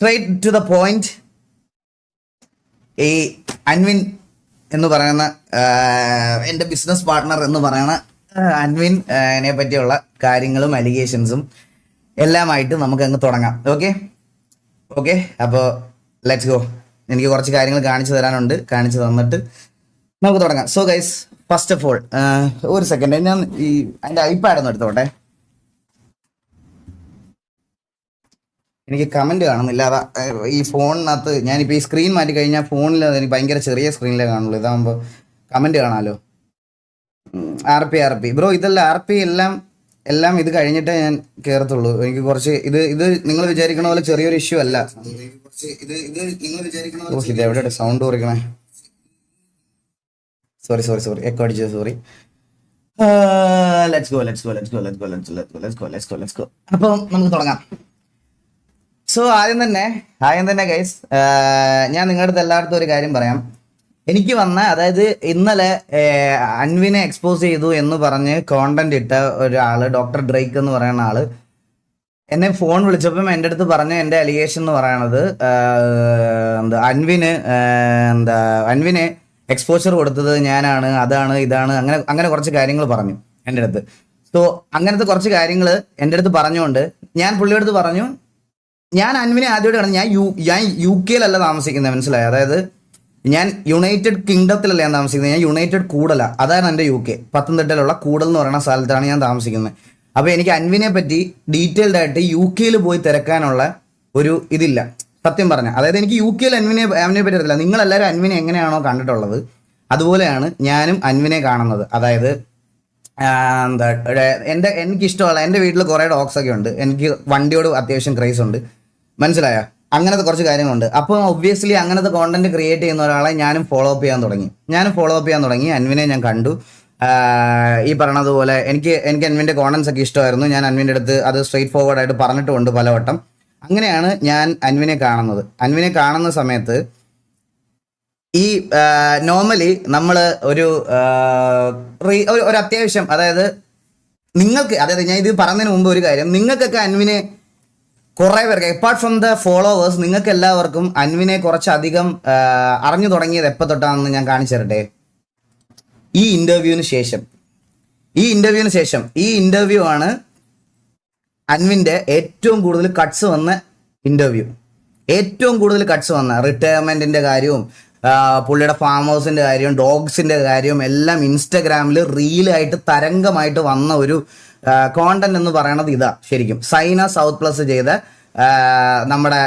Straight to the point. ഈ അൻവിൻ എന്ന് പറയുന്ന എൻ്റെ ബിസിനസ് പാർട്ട്ണർ എന്ന് പറയുന്ന അൻവിനെ പറ്റിയുള്ള കാര്യങ്ങളും അലിഗേഷൻസും എല്ലാമായിട്ട് നമുക്ക് അങ്ങ് തുടങ്ങാം. ഓക്കെ അപ്പോൾ ലെറ്റ്സ് ഗോ. എനിക്ക് കുറച്ച് കാര്യങ്ങൾ കാണിച്ചു തരാനുണ്ട്, കാണിച്ചു തന്നിട്ട് നമുക്ക് തുടങ്ങാം. So guys, first of all ഒരു സെക്കൻഡ് ഞാൻ ഈ അതിൻ്റെ ഐപാഡ് ഒന്ന് എടുത്തോട്ടെ. എനിക്ക് കമൻറ്റ് കാണുന്നില്ല. അതാ ഈ ഫോണിനകത്ത് ഞാനിപ്പോൾ ഈ സ്ക്രീൻ മാറ്റി കഴിഞ്ഞാൽ ഫോണിൽ എനിക്ക് ഭയങ്കര ചെറിയ സ്ക്രീനിലേ കാണുള്ളൂ. ഇതാകുമ്പോൾ കമൻറ്റ് കാണാമല്ലോ. RP ബ്രോ, ഇതെല്ലാം RP എല്ലാം ഇത് കഴിഞ്ഞിട്ടേ ഞാൻ കയറത്തുള്ളൂ. എനിക്ക് കുറച്ച് ഇത് നിങ്ങൾ വിചാരിക്കണ പോലെ ചെറിയൊരു ഇഷ്യൂ അല്ല. ഇത് എവിടെ സൗണ്ട് കുറയ്ക്കണേ? സോറി എക്കോ അടിച്ചത്, സോറി. Let's go. അപ്പം നമുക്ക് തുടങ്ങാം. സോ ആദ്യം തന്നെ ഗൈസ്, ഞാൻ നിങ്ങളുടെ അടുത്ത് എല്ലായിടത്തും ഒരു കാര്യം പറയാം. എനിക്ക് അതായത് ഇന്നലെ അൻവിനെ എക്സ്പോസ് ചെയ്തു എന്ന് പറഞ്ഞ് കോണ്ടന്റ് ഇട്ട ഒരാള്, ഡോക്ടർ ഡ്രേക്ക് എന്ന് പറയുന്ന ആള് എന്നെ ഫോൺ വിളിച്ചപ്പം എൻ്റെ അടുത്ത് പറഞ്ഞ എൻ്റെ അലിഗേഷൻ എന്ന് പറയണത് അൻവിനെ എക്സ്പോഷർ കൊടുത്തത് ഞാനാണ്, അതാണ് ഇതാണ്, അങ്ങനെ കുറച്ച് കാര്യങ്ങൾ പറഞ്ഞു എൻ്റെ അടുത്ത്. സോ അങ്ങനത്തെ കുറച്ച് കാര്യങ്ങൾ എൻ്റെ അടുത്ത് പറഞ്ഞുകൊണ്ട് ഞാൻ പുള്ളിയുടെ അടുത്ത് പറഞ്ഞു, ഞാൻ അൻവിനെ ആദ്യമായിട്ട് കാണുന്നത് ഞാൻ UK താമസിക്കുന്നത്, മനസ്സിലായി? അതായത് ഞാൻ യുണൈറ്റഡ് കിങ്ഡത്തിലല്ല ഞാൻ താമസിക്കുന്നത്, ഞാൻ യുണൈറ്റഡ് കൂടല, അതാണ് എൻ്റെ UK. പത്തനംതിട്ടയിലുള്ള കൂടൽ എന്ന് പറയുന്ന സ്ഥലത്താണ് ഞാൻ താമസിക്കുന്നത്. അപ്പോൾ എനിക്ക് അൻവിനെ പറ്റി ഡീറ്റെയിൽഡ് ആയിട്ട് UK പോയി തിരക്കാനുള്ള ഒരു ഇതില്ല, സത്യം പറഞ്ഞാൽ. അതായത് എനിക്ക് UK അൻവിനെ പറ്റി അറിയില്ല. നിങ്ങളെല്ലാവരും അൻവിനെ എങ്ങനെയാണോ കണ്ടിട്ടുള്ളത് അതുപോലെയാണ് ഞാനും അൻവിനെ കാണുന്നത്. അതായത് എനിക്കിഷ്ടമുള്ള, എൻ്റെ വീട്ടിൽ കുറേ ഡോഗ്സ് ഒക്കെ ഉണ്ട്, എനിക്ക് വണ്ടിയോട് അത്യാവശ്യം ക്രേസ് ഉണ്ട്, മനസ്സിലായ? അങ്ങനത്തെ കുറച്ച് കാര്യങ്ങളുണ്ട്. അപ്പോൾ ഒബ്വിയസ്ലി അങ്ങനത്തെ കോണ്ടന്റ് ക്രിയേറ്റ് ചെയ്യുന്ന ഒരാളെ ഞാനും ഫോളോ അപ്പ് ചെയ്യാൻ തുടങ്ങി. അൻവിനെ ഞാൻ കണ്ടു. ഈ പറഞ്ഞതുപോലെ എനിക്ക് അൻവിൻ്റെ കോണ്ടന്റ്സ് ഒക്കെ ഇഷ്ടമായിരുന്നു. ഞാൻ അൻവിൻ്റെ അടുത്ത് അത് സ്ട്രെയിറ്റ് ഫോർവേഡ് ആയിട്ട് പറഞ്ഞിട്ടുമുണ്ട് പലവട്ടം. അങ്ങനെയാണ് ഞാൻ അൻവിനെ കാണുന്നത്. അൻവിനെ കാണുന്ന സമയത്ത് ഈ നോർമലി നമ്മൾ ഒരു അത്യാവശ്യം, അതായത് നിങ്ങൾക്ക്, അതായത് ഞാൻ ഇത് പറഞ്ഞതിന് മുമ്പ് ഒരു കാര്യം, നിങ്ങൾക്കൊക്കെ അൻവിനെ കുറേ പേർക്ക്, അപ്പാർട്ട് ഫ്രം ദ ഫോളോവേഴ്സ്, നിങ്ങൾക്ക് എല്ലാവർക്കും അൻവിനെ കുറച്ചധികം അറിഞ്ഞു തുടങ്ങിയത് എപ്പോൾ തൊട്ടാണെന്ന് ഞാൻ കാണിച്ചു തരട്ടെ. ഈ ഇന്റർവ്യൂവിന് ശേഷം ഈ ഇന്റർവ്യൂ ആണ് അൻവിൻ്റെ ഏറ്റവും കൂടുതൽ കട്ട്സ് വന്ന ഇന്റർവ്യൂ. റിട്ടയർമെന്റിന്റെ കാര്യവും പുള്ളിയുടെ ഫാം ഹൗസിന്റെ കാര്യവും ഡോഗ്സിന്റെ കാര്യവും എല്ലാം ഇൻസ്റ്റഗ്രാമിൽ റീലായിട്ട് തരംഗമായിട്ട് വന്ന ഒരു കോണ്ടന്റ് എന്ന് പറയണത് ഇതാ. ശരിക്കും സൈന സൗത്ത് പ്ലസ് ചെയ്ത നമ്മുടെ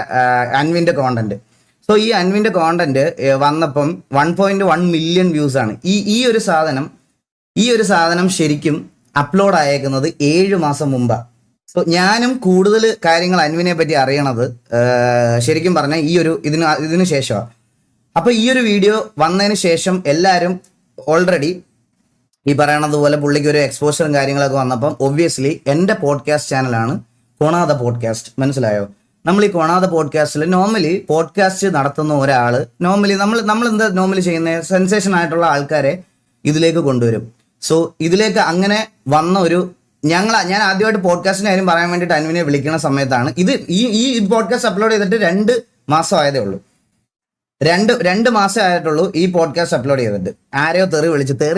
അൻവിൻ്റെ കോണ്ടന്റ്. സോ ഈ അൻവിൻ്റെ കോണ്ടന്റ് വന്നപ്പം 1.1 മില്യൺ വ്യൂസ് ആണ്. ഈ ഒരു സാധനം ശരിക്കും അപ്ലോഡ് ആയേക്കുന്നത് 7 മാസം മുമ്പാണ്. സോ ഞാനും കൂടുതൽ കാര്യങ്ങൾ അൻവിനെ പറ്റി അറിയണത് ശരിക്കും പറഞ്ഞാൽ ഇതിന് ശേഷമാണ്. അപ്പോൾ ഈ ഒരു വീഡിയോ വന്നതിന് ശേഷം എല്ലാവരും ഓൾറെഡി ഈ പറയണതുപോലെ പുള്ളിക്ക് ഒരു എക്സ്പോഷറും കാര്യങ്ങളൊക്കെ വന്നപ്പം ഒബ്വിയസ്ലി എൻ്റെ പോഡ്കാസ്റ്റ് ചാനലാണ് കൊണാത പോഡ്കാസ്റ്റ്, മനസ്സിലായോ? നമ്മൾ ഈ കൊണാത പോഡ്കാസ്റ്റിൽ നോർമലി പോഡ്കാസ്റ്റ് നടത്തുന്ന ഒരാൾ നമ്മൾ എന്താ നോർമലി ചെയ്യുന്നത്, സെൻസേഷൻ ആയിട്ടുള്ള ആൾക്കാരെ ഇതിലേക്ക് കൊണ്ടുവരും. സോ ഇതിലേക്ക് അങ്ങനെ വന്ന ഞാൻ ആദ്യമായിട്ട് പോഡ്കാസ്റ്റിന്റെ കാര്യം പറയാൻ വേണ്ടിയിട്ട് അൻവിനെ വിളിക്കുന്ന സമയത്താണ് ഈ പോഡ്കാസ്റ്റ് അപ്ലോഡ് ചെയ്തിട്ട് 2 മാസം ആയതേ ഉള്ളൂ. 2 മാസം ആയിട്ടുള്ളൂ ഈ പോഡ്കാസ്റ്റ് അപ്ലോഡ് ചെയ്തിട്ട്. ആരെയോ തെറി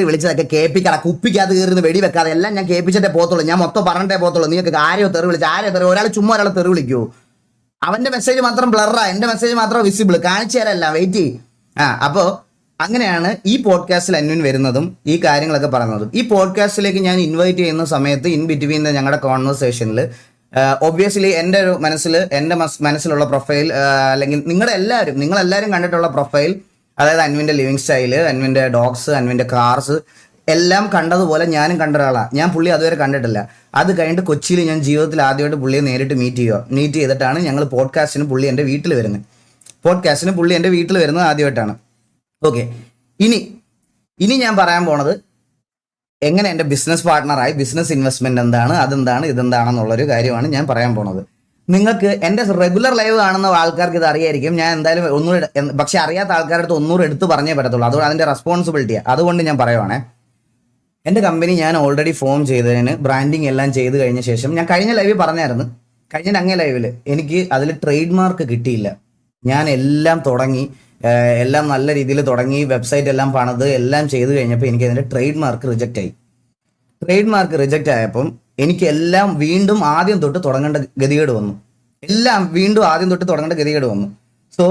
വിളിച്ചതൊക്കെ കേൾപ്പിക്കണം, കുപ്പിക്കകത്ത് കയറുന്ന വെടി വെക്കാതെ എല്ലാം ഞാൻ കേൾപ്പിച്ചിട്ടേ പോകത്തുള്ളൂ, ഞാൻ മൊത്തം പറഞ്ഞിട്ടേ പോകത്തുള്ളൂ. നിങ്ങൾക്ക് ആരെയോ തെറി ഒരാൾ ചുമ്മാ ഒരാളെ തെറി വിളിക്കുമോ? അവന്റെ മെസ്സേജ് മാത്രം ബ്ലറാ, എൻ്റെ മെസ്സേജ് മാത്രം വിസിബിൾ, കാണിച്ചു തരല്ല, വെയിറ്റ് ചെയ്യും. അപ്പോൾ അങ്ങനെയാണ് ഈ പോഡ്കാസ്റ്റിൽ അൻവിൻ വരുന്നതും ഈ കാര്യങ്ങളൊക്കെ പറയുന്നതും. ഈ പോഡ്കാസ്റ്റിലേക്ക് ഞാൻ ഇൻവൈറ്റ് ചെയ്യുന്ന സമയത്ത് ഇൻ ബിറ്റ്വീൻ ഞങ്ങളുടെ കോൺവെർസേഷനിൽ ഒബ്വിയസ്ലി എൻ്റെ മനസ്സിലുള്ള പ്രൊഫൈൽ, അല്ലെങ്കിൽ നിങ്ങളെല്ലാവരും കണ്ടിട്ടുള്ള പ്രൊഫൈൽ, അതായത് അൻവിൻ്റെ ലിവിങ് സ്റ്റൈല്, അൻവിൻ്റെ ഡോഗ്സ്, അൻവിൻ്റെ കാർസ് എല്ലാം കണ്ടതുപോലെ ഞാനും കണ്ട ഒരാളാണ്. ഞാൻ പുള്ളി അതുവരെ കണ്ടിട്ടില്ല. അത് കഴിഞ്ഞിട്ട് കൊച്ചിയിൽ ഞാൻ ജീവിതത്തിൽ ആദ്യമായിട്ട് പുള്ളിയെ നേരിട്ട് മീറ്റ് ചെയ്തിട്ടാണ് ഞങ്ങൾ പോഡ്കാസ്റ്റിന് പുള്ളി എൻ്റെ വീട്ടിൽ വരുന്നത് ആദ്യമായിട്ടാണ്. ഓക്കെ, ഇനി ഞാൻ പറയാൻ പോണത് എങ്ങനെ എൻ്റെ ബിസിനസ് പാർട്ട്ണറായി, ബിസിനസ് ഇൻവെസ്റ്റ്മെന്റ് എന്താണ്, അതെന്താണ്, ഇതെന്താണെന്നുള്ളൊരു കാര്യമാണ് ഞാൻ പറയാൻ പോണത്. നിങ്ങൾക്ക് എൻ്റെ റെഗുലർ ലൈവ് കാണുന്ന ആൾക്കാർക്ക് ഇത് അറിയായിരിക്കും. ഞാൻ എന്തായാലും പക്ഷെ അറിയാത്ത ആൾക്കാരുടെ അടുത്ത് 100 എടുത്ത് പറഞ്ഞേ പറ്റത്തുള്ളൂ. അതുകൊണ്ട് അതിൻ്റെ റെസ്പോൺസിബിലിറ്റിയാണ്. അതുകൊണ്ട് ഞാൻ പറയുവാണേ, എൻ്റെ കമ്പനി ഞാൻ ഓൾറെഡി ഫോം ചെയ്തതിന് ബ്രാൻഡിങ് എല്ലാം ചെയ്ത് കഴിഞ്ഞ ശേഷം, ഞാൻ കഴിഞ്ഞ ലൈവിൽ പറഞ്ഞായിരുന്നു, കഴിഞ്ഞ അങ്ങേ ലൈവില് എനിക്ക് അതിൽ ട്രേഡ് മാർക്ക് കിട്ടിയില്ല. ഞാൻ എല്ലാം തുടങ്ങി, എല്ലാം നല്ല രീതിയിൽ തുടങ്ങി, വെബ്സൈറ്റ് എല്ലാം പണിത് എല്ലാം ചെയ്ത് കഴിഞ്ഞപ്പോൾ എനിക്ക് അതിൻ്റെ ട്രേഡ് മാർക്ക് റിജക്റ്റ് ആയി. ട്രേഡ് മാർക്ക് റിജക്റ്റ് ആയപ്പം എനിക്ക് എല്ലാം വീണ്ടും ആദ്യം തൊട്ട് തുടങ്ങേണ്ട ഗതികേട് വന്നു. സോ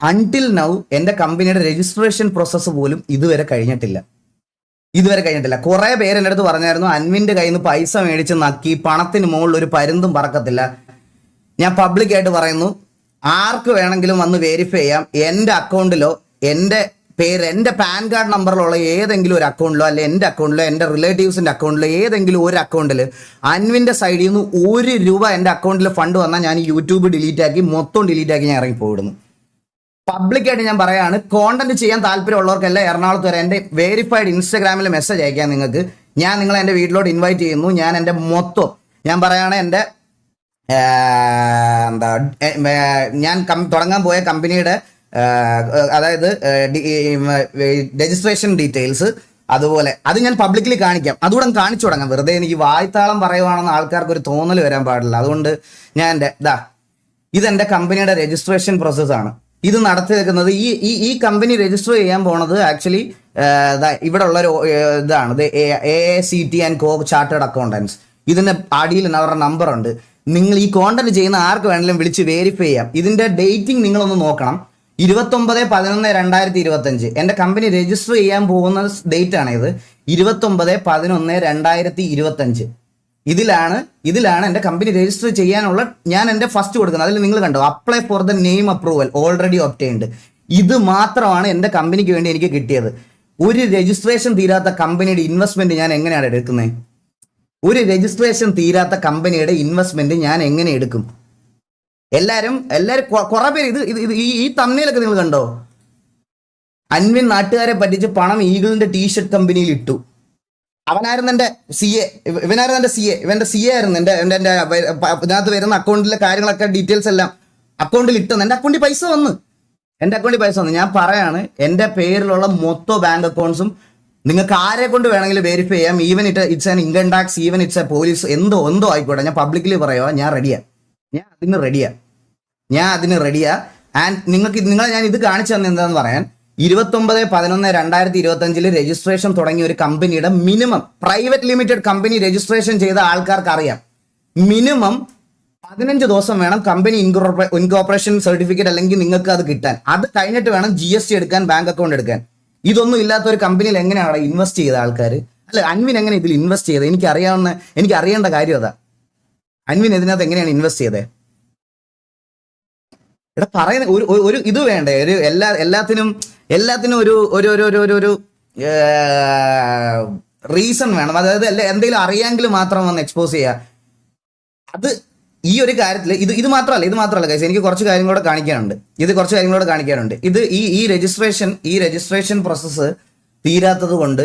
അൺടിൽ നൗ എൻ്റെ കമ്പനിയുടെ രജിസ്ട്രേഷൻ പ്രോസസ്സ് പോലും ഇതുവരെ കഴിഞ്ഞിട്ടില്ല. കുറെ പേര് എൻ്റെ അടുത്ത് പറഞ്ഞായിരുന്നു, അൻവിൻ്റെ കയ്യിൽ നിന്ന് പൈസ മേടിച്ച് നക്കി പണത്തിന് മുകളിൽ ഒരു പരുന്തും പറക്കത്തില്ല. ഞാൻ പബ്ലിക്കായിട്ട് പറയുന്നു, ആർക്ക് വേണമെങ്കിലും വന്ന് വെരിഫൈ ചെയ്യാം. എൻ്റെ അക്കൗണ്ടിലോ എൻ്റെ പേര്, എൻ്റെ പാൻ കാർഡ് നമ്പറിലുള്ള ഏതെങ്കിലും ഒരു അക്കൗണ്ടിലോ, അല്ലെ എൻ്റെ അക്കൗണ്ടിലോ, എൻ്റെ റിലേറ്റീവ്സിൻ്റെ അക്കൗണ്ടിലോ, ഏതെങ്കിലും ഒരു അക്കൗണ്ടിൽ അൻവിൻ്റെ സൈഡിൽ നിന്ന് 1 രൂപ എൻ്റെ അക്കൗണ്ടിൽ ഫണ്ട് വന്നാൽ ഞാൻ യൂട്യൂബ് മൊത്തം ഡിലീറ്റ് ആക്കി ഞാൻ ഇറങ്ങി പോയിടുന്നു. പബ്ലിക്കായിട്ട് ഞാൻ പറയാണ്, കോണ്ടന്റ് ചെയ്യാൻ താല്പര്യമുള്ളവർക്കെല്ലാം എറണാകുളത്ത് വരെ എൻ്റെ വെരിഫൈഡ് ഇൻസ്റ്റാഗ്രാമിൽ മെസ്സേജ് അയക്കാം നിങ്ങൾക്ക്. ഞാൻ നിങ്ങളെ എൻ്റെ വീട്ടിലോട്ട് ഇൻവൈറ്റ് ചെയ്യുന്നു. ഞാൻ എൻ്റെ മൊത്തം ഞാൻ പറയുകയാണ്, എൻ്റെ ഞാൻ തുടങ്ങാൻ പോയ കമ്പനിയുടെ അതായത് രജിസ്ട്രേഷൻ ഡീറ്റെയിൽസ്, അതുപോലെ അത് ഞാൻ പബ്ലിക്കലി കാണിക്കാം. അതുകൂടെ കാണിച്ചു തുടങ്ങാം. വെറുതെ എനിക്ക് വായ്ത്താളം പറയുവാണെന്ന് ആൾക്കാർക്ക് ഒരു തോന്നൽ വരാൻ പാടില്ല. അതുകൊണ്ട് ഞാൻ ഇതെൻ്റെ കമ്പനിയുടെ രജിസ്ട്രേഷൻ പ്രോസസ്സാണ്. ഇത് നടത്തി വെക്കുന്നത് ഈ കമ്പനി രജിസ്റ്റർ ചെയ്യാൻ പോണത് ആക്ച്വലി ഇവിടെ ഉള്ളൊരു ഇതാണ്, AACT & Co ചാർട്ടേഡ് അക്കൗണ്ടൻസ്. ഇതിന്റെ അടിയിൽ അവരുടെ നമ്പർ ഉണ്ട്. നിങ്ങൾ ഈ കോണ്ടന്റ് ചെയ്യുന്ന ആർക്ക് വേണമെങ്കിലും വിളിച്ച് വെരിഫൈ ചെയ്യാം. ഇതിന്റെ ഡേറ്റിംഗ് നിങ്ങളൊന്ന് നോക്കണം. 29/11/2025 എൻ്റെ കമ്പനി രജിസ്റ്റർ ചെയ്യാൻ പോകുന്ന ഡേറ്റ് ആണ് ഇത്. 29/11/2025 ഇതിലാണ് എൻ്റെ കമ്പനി രജിസ്റ്റർ ചെയ്യാനുള്ള ഞാൻ എൻ്റെ ഫസ്റ്റ് കൊടുക്കുന്നത്. അതിൽ നിങ്ങൾ കണ്ടോ, apply for the name approval already obtained. ഇത് മാത്രമാണ് എൻ്റെ കമ്പനിക്ക് വേണ്ടി എനിക്ക് കിട്ടിയത്. ഒരു രജിസ്ട്രേഷൻ തീരാത്ത കമ്പനിയുടെ ഇൻവെസ്റ്റ്മെന്റ് ഞാൻ എങ്ങനെയാണ് എടുക്കുന്നത്? ഒരു രജിസ്ട്രേഷൻ തീരാത്ത കമ്പനിയുടെ ഇൻവെസ്റ്റ്മെന്റ് ഞാൻ എങ്ങനെ എടുക്കും? എല്ലാരും കുറെ പേര് ഇത് ഈ തമ്മിലൊക്കെ നിങ്ങൾ കണ്ടോ, അൻവിൻ നാട്ടുകാരെ പറ്റിച്ച് പണം ഈഗിളിന്റെ ടീഷർട്ട് കമ്പനിയിൽ ഇട്ടു. അവനായിരുന്നു എൻ്റെ CA, ഇവന്റെ CA ആയിരുന്നു. എൻ്റെ ഇതിനകത്ത് വരുന്ന അക്കൗണ്ടിലെ കാര്യങ്ങളൊക്കെ ഡീറ്റെയിൽസ് എല്ലാം അക്കൗണ്ടിൽ ഇട്ടെന്ന്. എൻ്റെ അക്കൗണ്ടിൽ പൈസ വന്നു. ഞാൻ പറയാണ്, എൻ്റെ പേരിലുള്ള മൊത്തം ബാങ്ക് അക്കൗണ്ട്സും നിങ്ങൾക്ക് ആരെ കൊണ്ട് വേണമെങ്കിലും വെരിഫൈ ചെയ്യാം. Even it's an income tax, even it's A police, എന്തോ ആയിക്കോട്ടെ. ഞാൻ പബ്ലിക്കലി പറയുക, ഞാൻ അതിന് റെഡിയാ. ആൻഡ് നിങ്ങളെ ഞാൻ ഇത് കാണിച്ചു തന്നെ എന്താന്ന് പറയാൻ, 29/11/2025 രജിസ്ട്രേഷൻ തുടങ്ങിയ ഒരു കമ്പനിയുടെ minimum private limited company registration ചെയ്ത ആൾക്കാർക്ക് അറിയാം, മിനിമം 15 ദിവസം വേണം കമ്പനി ഇൻകോർപ്പറേഷൻ സർട്ടിഫിക്കറ്റ് അല്ലെങ്കിൽ നിങ്ങൾക്ക് അത് കിട്ടാൻ. അത് കഴിഞ്ഞിട്ട് വേണം GST എടുക്കാൻ, ബാങ്ക് അക്കൗണ്ട് എടുക്കാൻ. ഇതൊന്നും ഇല്ലാത്ത ഒരു കമ്പനിയിൽ എങ്ങനെയാണ് ഇൻവെസ്റ്റ് ചെയ്ത ആൾക്കാർ? അല്ല, അൻവിൻ എങ്ങനെ ഇതിൽ ഇൻവെസ്റ്റ് ചെയ്തത്? എനിക്ക് അറിയേണ്ട കാര്യം അതാ. അൻവിൻ ഇതിനകത്ത് എങ്ങനെയാണ് ഇൻവെസ്റ്റ് ചെയ്തത്? ഇവിടെ പറയുന്ന ഒരു ഇത് വേണ്ടേ? ഒരു എല്ലാത്തിനും ഒരു റീസൺ വേണം. അതായത് എന്തെങ്കിലും അറിയാമെങ്കിൽ മാത്രം വന്ന് എക്സ്പോസ് ചെയ്യുക. അത് ഈ ഒരു കാര്യത്തിൽ ഇത് മാത്രമല്ല ഗൈസ്, എനിക്ക് കുറച്ച് കാര്യങ്ങളോട് കാണിക്കാനുണ്ട്. ഇത് ഈ രജിസ്ട്രേഷൻ പ്രോസസ്സ് തീരാത്തത് കൊണ്ട്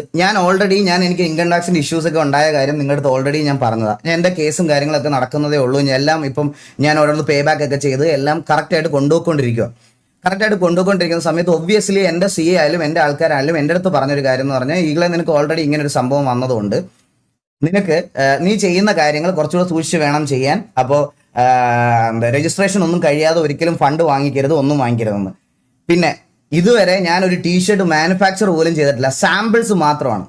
എനിക്ക് ഇൻകം ടാക്സിന്റെ ഇഷ്യൂസ് ഒക്കെ ഉണ്ടായ കാര്യം നിങ്ങളുടെ അടുത്ത് ഓൾറെഡി ഞാൻ പറഞ്ഞതാണ്. ഞാൻ എൻ്റെ കേസും കാര്യങ്ങളൊക്കെ നടക്കുന്നതേ ഉള്ളൂ. എല്ലാം ഇപ്പം ഞാൻ ഓരോന്ന് പേ ബാക്ക് ഒക്കെ ചെയ്ത് എല്ലാം കറക്റ്റായിട്ട് കൊണ്ടുപോയിക്കൊണ്ടിരിക്കുന്ന സമയത്ത് ഒബ്വിയസ്ലി എൻ്റെ CA ആയാലും എൻ്റെ ആൾക്കാരായാലും എൻ്റെ അടുത്ത് പറഞ്ഞൊരു കാര്യം എന്ന് പറഞ്ഞാൽ, ഈകളെ നിനക്ക് ഓൾറെഡി ഇങ്ങനെ ഒരു സംഭവം വന്നതുകൊണ്ട് നീ ചെയ്യുന്ന കാര്യങ്ങൾ കുറച്ചുകൂടെ സൂക്ഷിച്ച് വേണം ചെയ്യാൻ. അപ്പോൾ രജിസ്ട്രേഷൻ ഒന്നും കഴിയാതെ ഒരിക്കലും ഫണ്ട് വാങ്ങിക്കരുത്, ഒന്നും വാങ്ങിക്കരുതെന്ന്. പിന്നെ ഇതുവരെ ഞാൻ ഒരു ടീഷർട്ട് മാനുഫാക്ചർ പോലും ചെയ്തിട്ടില്ല. സാമ്പിൾസ് മാത്രമാണ്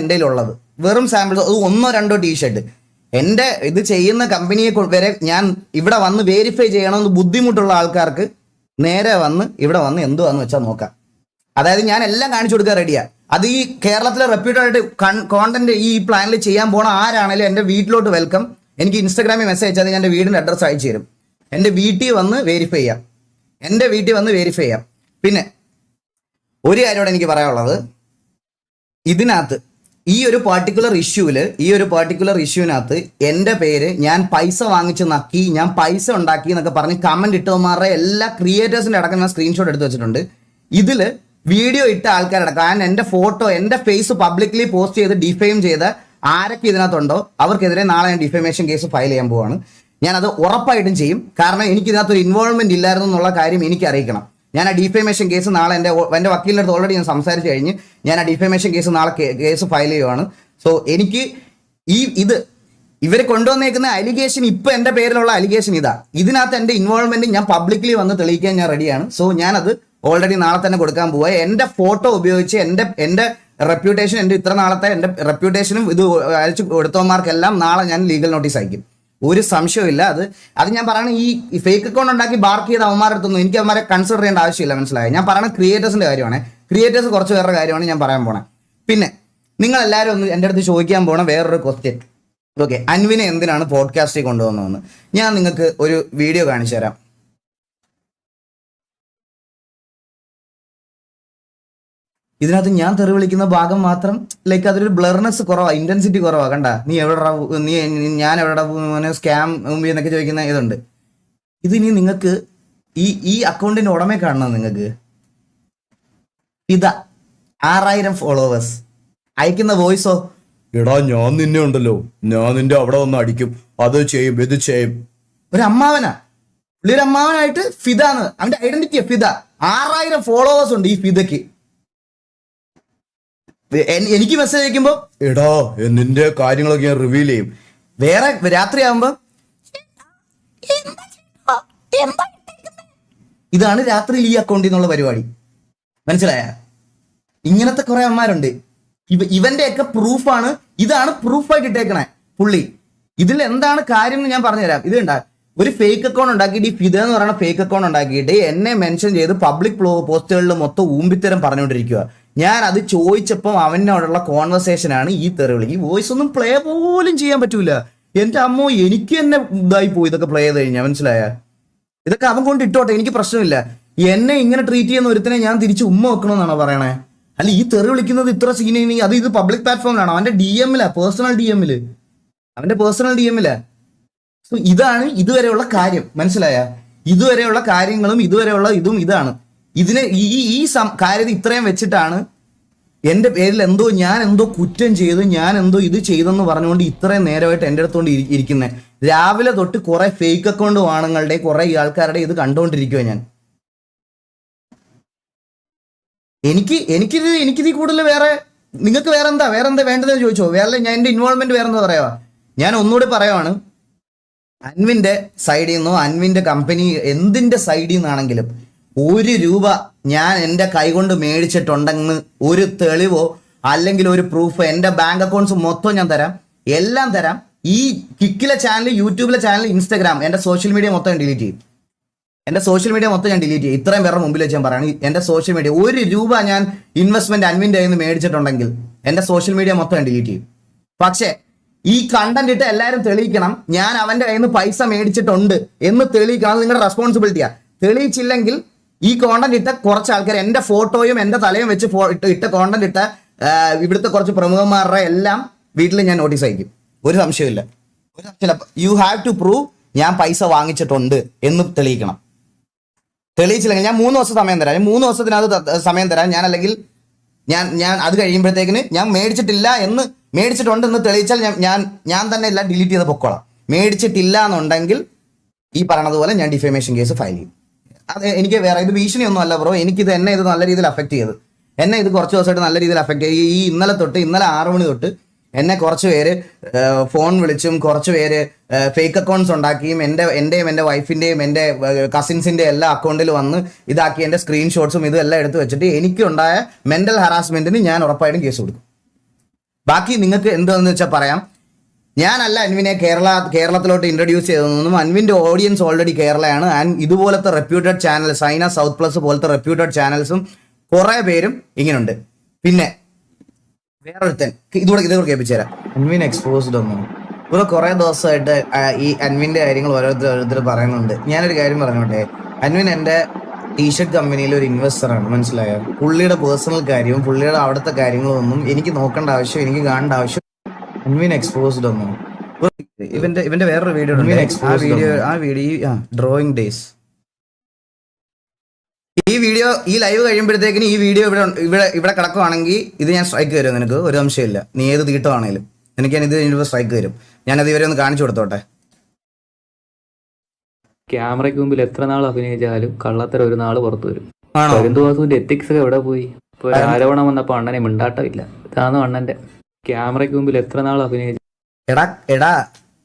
എൻ്റെ കയ്യിലുള്ളത്. വെറും സാമ്പിൾസ്, അത് 1-2 ടീഷർട്ട്. എൻ്റെ ഇത് ചെയ്യുന്ന കമ്പനിയെ വരെ ഞാൻ ഇവിടെ വന്ന് വെരിഫൈ ചെയ്യണമെന്ന് ബുദ്ധിമുട്ടുള്ള ആൾക്കാർക്ക് നേരെ വന്ന് ഇവിടെ വന്ന് എന്തുവാന്ന് വെച്ചാൽ നോക്കാം. അതായത് ഞാൻ എല്ലാം കാണിച്ചു കൊടുക്കാൻ റെഡിയാ. അത് ഈ കേരളത്തിലെ റെപ്യൂട്ടഡ് ആയിട്ട് കോണ്ടന്റ് ഈ പ്ലാനിൽ ചെയ്യാൻ പോണ ആരാണെങ്കിലും എൻ്റെ വീട്ടിലോട്ട് വെൽക്കം. എനിക്ക് ഇൻസ്റ്റാഗ്രാമിൽ മെസ്സേജ് അയച്ചാൽ ഞാൻ എൻ്റെ വീടിൻ്റെ അഡ്രസ്സ് അയച്ചു തരും. എൻ്റെ വീട്ടിൽ വന്ന് വെരിഫൈ ചെയ്യാം. പിന്നെ ഒരു കാര്യമോടെ എനിക്ക് പറയാനുള്ളത്, ഇതിനകത്ത് ഈ ഒരു പർട്ടിക്കുലർ ഇഷ്യൂവിനകത്ത് എൻ്റെ പേര് ഞാൻ പൈസ വാങ്ങിച്ച് നക്കി, ഞാൻ പൈസ ഉണ്ടാക്കി എന്നൊക്കെ പറഞ്ഞ് കമന്റ് ഇട്ടവന്മാരുടെ എല്ലാ ക്രിയേറ്റേഴ്സിൻ്റെ അടക്കം ഞാൻ സ്ക്രീൻഷോട്ട് എടുത്ത് വെച്ചിട്ടുണ്ട്. ഇതിൽ വീഡിയോ ഇട്ട ആൾക്കാരടക്കം, ഞാൻ എൻ്റെ ഫോട്ടോ, എൻ്റെ ഫേസ് പബ്ലിക്കലി പോസ്റ്റ് ചെയ്ത് ഡിഫെയിം ചെയ്ത ആരൊക്കെ ഇതിനകത്തുണ്ടോ അവർക്കെതിരെ നാളെ ഞാൻ ഡിഫമേഷൻ കേസ് ഫയൽ ചെയ്യാൻ പോവാണ്. ഞാനത് ഉറപ്പായിട്ടും ചെയ്യും. കാരണം എനിക്ക് ഇതിനകത്തൊരു ഇൻവോൾവ്മെന്റ് ഇല്ലായിരുന്നു എന്നുള്ള കാര്യം എനിക്ക് അറിയിക്കണം. ഞാൻ ആ ഡിഫമേഷൻ കേസ് നാളെ എൻ്റെ വക്കീലിൻ്റെ അടുത്ത് ഓൾറെഡി ഞാൻ സംസാരിച്ച് കഴിഞ്ഞ് ഞാൻ ആ ഡിഫമേഷൻ കേസ് നാളെ കേസ് ഫയൽ ചെയ്യുവാണ്. സോ എനിക്ക് ഇത് ഇവർ കൊണ്ടുവന്നേക്കുന്ന അലിഗേഷൻ, ഇപ്പൊ എന്റെ പേരിലുള്ള അലിഗേഷൻ ഇതാ. ഇതിനകത്ത് എന്റെ ഇൻവോൾവ്മെന്റ് ഞാൻ പബ്ലിക്കലി വന്ന് തെളിയിക്കാൻ ഞാൻ റെഡിയാണ്. സോ ഞാനത് ഓൾറെഡി നാളെ തന്നെ കൊടുക്കാൻ പോവുക. എന്റെ ഫോട്ടോ ഉപയോഗിച്ച് എന്റെ റെപ്യൂട്ടേഷൻ, എന്റെ ഇത്ര നാളത്തെ എന്റെ റെപ്യൂട്ടേഷനും ഇത് അയച്ചു കൊടുത്തവന്മാർക്കെല്ലാം നാളെ ഞാൻ ലീഗൽ നോട്ടീസ് അയക്കും. ഒരു സംശയമില്ല. അത് ഞാൻ പറയണ ഈ ഫേക്ക് അക്കൗണ്ട് ഉണ്ടാക്കി ബാർക്ക് ചെയ്ത അവന്മാരെടുത്തൊന്നും എനിക്ക് അവന്മാരെ കൺസിഡർ ചെയ്യേണ്ട ആവശ്യമില്ല, മനസ്സിലായോ? ഞാൻ പറയണ ക്രിയേറ്റേഴ്സിന്റെ കാര്യമാണ്. ക്രിയേറ്റേഴ്സ് കുറച്ച് പേരുടെ കാര്യമാണ് ഞാൻ പറയാൻ പോണേ. പിന്നെ നിങ്ങൾ എല്ലാവരും ഒന്ന് എൻ്റെ അടുത്ത് ചോദിക്കാൻ പോണ വേറൊരു ക്വസ്റ്റ്യൻ. ഓക്കെ, അൻവിനെ എന്തിനാണ് പോഡ്കാസ്റ്റിൽ കൊണ്ടുവന്നതെന്ന് ഞാൻ നിങ്ങൾക്ക് ഒരു വീഡിയോ കാണിച്ചു തരാം. ഇതിനകത്ത് ഞാൻ തെറി വിളിക്കുന്ന ഭാഗം മാത്രം ലൈക്ക് അതൊരു ബ്ലർനെസ് കുറവാ, ഇന്റൻസിറ്റി കുറവാ. കണ്ട, നീ ഞാൻ എവിടെ സ്കാം എന്നൊക്കെ ചോദിക്കുന്ന ഇതുണ്ട്. ഇത് ഇനി നിങ്ങൾക്ക് ഈ അക്കൗണ്ടിന്റെ ഉടമയെ കാണണം. നിങ്ങൾക്ക് ഇതാ 6000 ഫോളോവേഴ്സ്, അയക്കുന്ന വോയിസോ, എടാ ഞാൻ നിന്നെ ഉണ്ടല്ലോ, ഞാൻ നിന്റെ അവിടെ വന്ന് അടിക്കും, അത് ചെയ്യും, ഇത് ചെയ്യും. ഒരു അമ്മാവനാ, പുള്ളി ഒരു അമ്മാവനായിട്ട് ഫിദാന്ന് അവന്റെ ഐഡന്റിറ്റിയാ ഫിദ. 6000 ഫോളോവേഴ്സ് ഉണ്ട് ഈ ഫിദയ്ക്ക്. എനിക്ക് മെസ്സേജ് അയക്കുമ്പോ എടാ നിന്റെ കാര്യങ്ങളൊക്കെ ഞാൻ റിവീൽ ചെയ്യും. വേറെ രാത്രിയാകുമ്പോ ഇതാണ് രാത്രിയിൽ ഈ അക്കൗണ്ടിൽ നിന്നുള്ള പരിപാടി, മനസ്സിലായ? ഇങ്ങനത്തെ കുറെ അമ്മമാരുണ്ട്. ഇവന്റെയൊക്കെ പ്രൂഫാണ്, ഇതാണ് പ്രൂഫായിട്ട് ഇട്ടേക്കണേ പുള്ളി. ഇതിൽ എന്താണ് കാര്യം എന്ന് ഞാൻ പറഞ്ഞുതരാം. ഇത് കണ്ടാ, ഒരു ഫേക്ക് അക്കൗണ്ട് ഉണ്ടാക്കിയിട്ട്, ഈ ഫിദ എന്ന് പറയുന്ന ഫേക്ക് അക്കൗണ്ട് ഉണ്ടാക്കിയിട്ട് എന്നെ മെൻഷൻ ചെയ്ത് പബ്ലിക് പോസ്റ്റുകളിൽ മൊത്തം ഊമ്പിത്തരം പറഞ്ഞുകൊണ്ടിരിക്കുക. ഞാൻ അത് ചോദിച്ചപ്പം അവനോടുള്ള കോൺവെർസേഷൻ ആണ് ഈ തെറിവിളി. ഈ വോയിസ് ഒന്നും പ്ലേ പോലും ചെയ്യാൻ പറ്റൂല. എന്റെ അമ്മോ, എനിക്ക് തന്നെ ഇതായി പോയി ഇതൊക്കെ പ്ലേ ചെയ്ത് കഴിഞ്ഞാൽ, മനസ്സിലായ? ഇതൊക്കെ അവൻ കൊണ്ട് ഇട്ടോട്ടെ, എനിക്ക് പ്രശ്നമില്ല. എന്നെ ഇങ്ങനെ ട്രീറ്റ് ചെയ്യുന്ന ഒരുത്തിനെ ഞാൻ തിരിച്ച് ഉമ്മ വെക്കണമെന്നാണോ പറയണേ? അല്ല, ഈ തെറി വിളിക്കുന്നത് ഇത്ര സീനി, അത് ഇത് പബ്ലിക് പ്ലാറ്റ്ഫോമിലാണ്, അവന്റെ DM-ലാ, പേഴ്സണൽ DM-ല്, അവന്റെ പേഴ്സണൽ DM-ലാ. സോ ഇതാണ് ഇതുവരെയുള്ള കാര്യം, മനസ്സിലായ? ഇതുവരെയുള്ള കാര്യങ്ങളും ഇതുവരെയുള്ള ഇതും ഇതാണ്. ഇതിനെ ഈ കാര്യത്തിൽ ഇത്രയും വെച്ചിട്ടാണ് എന്റെ പേരിൽ ഞാൻ എന്തോ കുറ്റം ചെയ്ത്, ഞാൻ എന്തോ ഇത് ചെയ്തെന്ന് പറഞ്ഞുകൊണ്ട് ഇത്രയും നേരമായിട്ട് എൻ്റെ അടുത്തോണ്ട് ഇരിക്കുന്നത്. രാവിലെ തൊട്ട് കുറെ ഫേക്ക് അക്കൗണ്ട് ആണുങ്ങളുടെ കുറെ ആൾക്കാരുടെ ഇത് കണ്ടുകൊണ്ടിരിക്കുക ഞാൻ. എനിക്കിത് കൂടുതൽ വേറെ നിങ്ങൾക്ക് വേറെ എന്താ വേണ്ടതെന്ന് ചോദിച്ചോ? വേറെ ഞാൻ എന്റെ ഇൻവോൾവ്മെന്റ് വേറെ എന്താ പറയാ? ഞാൻ ഒന്നുകൂടി പറയുവാണ്, അൻവിന്റെ സൈഡിൽ നിന്നോ അൻവിന്റെ കമ്പനി എന്തിന്റെ സൈഡിൽ നിന്നാണെങ്കിലും 1 രൂപ ഞാൻ എൻ്റെ കൈകൊണ്ട് മേടിച്ചിട്ടുണ്ടെന്ന് ഒരു തെളിവോ അല്ലെങ്കിൽ ഒരു പ്രൂഫോ, എൻ്റെ ബാങ്ക് അക്കൗണ്ട്സ് മൊത്തം ഞാൻ തരാം, എല്ലാം തരാം. ഈ കിക്കിലെ ചാനൽ, യൂട്യൂബിലെ ചാനൽ, ഇൻസ്റ്റാഗ്രാം, എൻ്റെ സോഷ്യൽ മീഡിയ മൊത്തം ഞാൻ ഡിലീറ്റ് ചെയ്യും. ഇത്രയും പേരുടെ മുമ്പിൽ വെച്ച് ഞാൻ പറയണം, എൻ്റെ സോഷ്യൽ മീഡിയ 1 രൂപ ഞാൻ ഇൻവെസ്റ്റ്മെന്റ് അൻവിൻ്റെ കയ്യിൽ നിന്ന് മേടിച്ചിട്ടുണ്ടെങ്കിൽ എൻ്റെ സോഷ്യൽ മീഡിയ മൊത്തം ഞാൻ ഡിലീറ്റ് ചെയ്യും. പക്ഷേ ഈ കണ്ടന്റ് ഇട്ട് എല്ലാവരും തെളിയിക്കണം, ഞാൻ അവന്റെ കയ്യിൽ നിന്ന് പൈസ മേടിച്ചിട്ടുണ്ട് എന്ന് തെളിയിക്കണം. അത് നിങ്ങളുടെ റെസ്പോൺസിബിലിറ്റിയാ. തെളിയിച്ചില്ലെങ്കിൽ ഈ കോണ്ടന്റ് ഇട്ട കുറച്ച് ആൾക്കാർ, എന്റെ ഫോട്ടോയും എന്റെ തലയും വെച്ച് ഇട്ട കോണ്ടന്റ് ഇട്ട ഇവിടുത്തെ കുറച്ച് പ്രമുഖന്മാരുടെ എല്ലാം വീട്ടിൽ ഞാൻ നോട്ടീസ് അയക്കും. ഒരു സംശയമില്ല. യു ഹാവ് ടു പ്രൂവ് ഞാൻ പൈസ വാങ്ങിച്ചിട്ടുണ്ട് എന്ന് തെളിയിക്കണം. തെളിയിച്ചില്ലെങ്കിൽ ഞാൻ 3 ദിവസം സമയം തരാം. 3 ദിവസത്തിനകത്ത് സമയം തരാം. ഞാൻ അത് കഴിയുമ്പോഴത്തേക്കിന് ഞാൻ മേടിച്ചിട്ടുണ്ട് എന്ന് തെളിയിച്ചാൽ ഞാൻ തന്നെ എല്ലാം ഡിലീറ്റ് ചെയ്ത് പൊക്കോളാം. മേടിച്ചിട്ടില്ല എന്നുണ്ടെങ്കിൽ ഈ പറഞ്ഞതുപോലെ ഞാൻ ഡിഫേമേഷൻ കേസ് ഫയൽ ചെയ്യും. അത് എനിക്ക് വേറെ ഇത് ഭീഷണിയൊന്നും അല്ല ബ്രോ. എന്നെ ഇത് നല്ല രീതിയിൽ അഫക്ട് ചെയ്ത്, ഇത് കുറച്ച് ദിവസമായിട്ട് നല്ല രീതിയിൽ അഫക്ട് ചെയ്ത്. ഇന്നലെ 6 മണി തൊട്ട് എന്നെ കുറച്ച് പേര് ഫോൺ വിളിച്ചും കുറച്ച് പേര് ഫേക്ക് അക്കൗണ്ട്സ് ഉണ്ടാക്കിയും എന്റെയും എൻ്റെ വൈഫിന്റെയും എൻ്റെ കസിൻസിന്റെ എല്ലാ അക്കൗണ്ടിൽ വന്ന് ഇതാക്കി എൻ്റെ സ്ക്രീൻഷോട്ട്സും ഇതെല്ലാം എടുത്ത് വെച്ചിട്ട് എനിക്കുണ്ടായ മെന്റൽ ഹറാസ്മെന്റിന് ഞാൻ ഉറപ്പായിട്ടും കേസ് കൊടുക്കും. ബാക്കി നിങ്ങൾക്ക് എന്താണെന്ന് വെച്ചാൽ പറയാം. ഞാനല്ല അൻവിനെ കേരളത്തിലോട്ട് ഇൻട്രൊഡ്യൂസ് ചെയ്തതൊന്നും. അൻവിന്റെ ഓഡിയൻസ് ഓൾറെഡി കേരളയാണ്. ആൻഡ് ഇതുപോലത്തെ reputed channel, Saina south plus പോലത്തെ റെപ്യൂട്ടഡ് ചാനൽസും കുറെ പേരും ഇങ്ങനെയുണ്ട്. പിന്നെ വേറൊരുത്തൻ ഇതുകൂടെ കേൾപ്പിച്ചു തരാം. അൻവിൻ എക്സ്പോസ്ഡ് ഒന്നും ഇവിടെ കുറെ ദിവസമായിട്ട് ഈ അൻവിന്റെ കാര്യങ്ങൾ ഓരോരുത്തർ പറയുന്നുണ്ട്. ഞാനൊരു കാര്യം പറഞ്ഞോട്ടെ, അൻവിൻ എൻ്റെ ടീഷർട്ട് കമ്പനിയിൽ ഒരു ഇൻവെസ്റ്ററാണ്, മനസ്സിലായോ? പുള്ളിയുടെ പേഴ്സണൽ കാര്യവും പുള്ളിയുടെ അവിടുത്തെ കാര്യങ്ങളും ഒന്നും എനിക്ക് നോക്കേണ്ട ആവശ്യം, എനിക്ക് കാണേണ്ട ആവശ്യം. അൻവിൻ എക്സ്പോസ്ഡ് ഒന്നും ഇവന്റെ വേറൊരു വീഡിയോ ആ വീഡിയോ ഡ്രോയിങ് ഡേയ്സ്. ഈ ലൈവ് കഴിയുമ്പോഴത്തേക്കിന് ഈ വീഡിയോ ഇവിടെ കിടക്കുവാണെങ്കിൽ ഇത് ഞാൻ സ്ട്രൈക്ക് തരും നിനക്ക്, ഒരു സംശയമില്ല. നീ ഏത് തീട്ടമാണെങ്കിലും എനിക്ക് ഇത് സ്ട്രൈക്ക് തരും. ഞാനത് ഇവരെ ഒന്ന് കാണിച്ചു കൊടുത്തോട്ടെ. ക്യാമറയ്ക്ക് മുമ്പിൽ എത്ര നാൾ അഭിനയിച്ചാലും കള്ളത്തരം ഒരു നാൾ പുറത്തു വരും. പരുന്തുവാസുവിന്റെ എത്തിക്സ് ഒക്കെ എവിടെ പോയി? ഇപ്പൊ ഒരു ആരോപണം വന്നപ്പോ അണ്ണനെ മിണ്ടാട്ടമില്ല. ഇതാണ് അണ്ണന്റെ. ക്യാമറയ്ക്ക് മുമ്പിൽ എത്ര നാൾ അഭിനയിച്ചു എടാ എടാ